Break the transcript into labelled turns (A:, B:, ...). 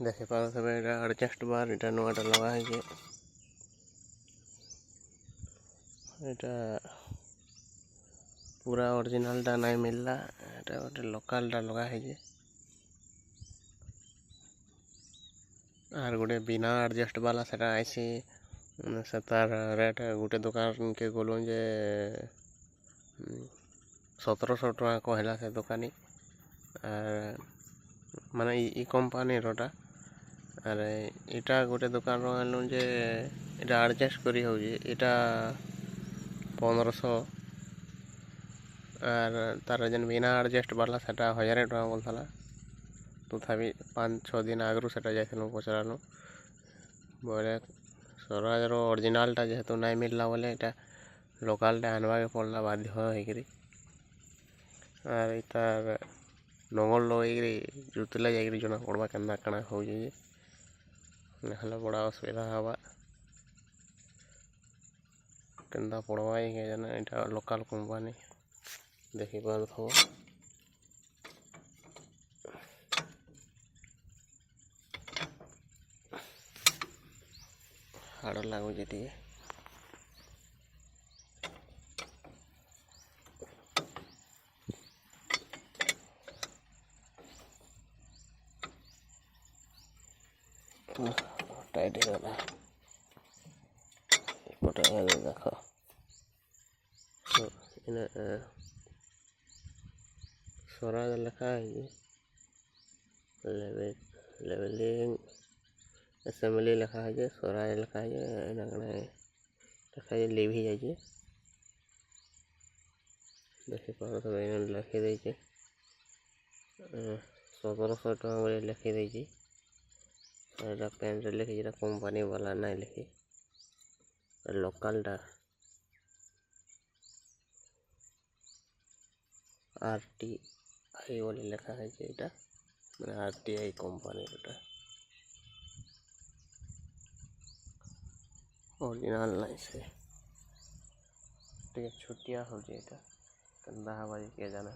A: ଦେଖିପାରୁଥିବେ ଏଇଟା ଆଡ଼ଜଷ୍ଟ ବାର୍ ଏଇଟା ନୂଆଟା ଲଗା ହେଇଛି। ଏଇଟା पूरा ओरिजिनलटा नहीं मिलला, एटा गोटे लोकलटा लगा है। आर गोटे बिना एडजस्ट वाला सेटा आईसी से तार रेट गोटे दुकान के गलु जे 1700 टका कहला से दुकानी। आर माने ई कंपनी रोटा अरे इटा गोटे दुकान रहलु जे इटा एडजस्ट करी हो जे इटा 1500 आर तार जेन बिना एडजस्ट वाला सेटा 1000 टका बोलथला। तथापि 5-6 दिन आगु सेटा जाइलु पचरालु बोले स्वराजर ओरिजिनलटा जेहेतु नहीं मिलला बोले इटा लोकलटा आनवा के पड़ला बाध्य होइकरी। आर इतार नंगल लगे जुतले जाइकरी जना पड़वा केन्ना काଣା होउजे नहले बड़ा असुविधा हवा केन्दा पड़वा के जाने। इटा लोकल कंपनी देखि पारुथबो हाड़ लगुचे टे टाइट गला देख इन स्वराज लिखा है लेवलिंग असेंबली लिखा है स्वराज लिखा है लिखा है लिभि जाइए देखी पार सब लिखी देचे 1700 टका बोले लिखी देची। पेन से लिखी जो कंपनी वाला नहीं लिखी लोकलटा RTI बोले लिखा है मैंने RTI कंपनी ओरिजिनल नहीं से छुट्टिया हो जाए कंदा हवा के जाना।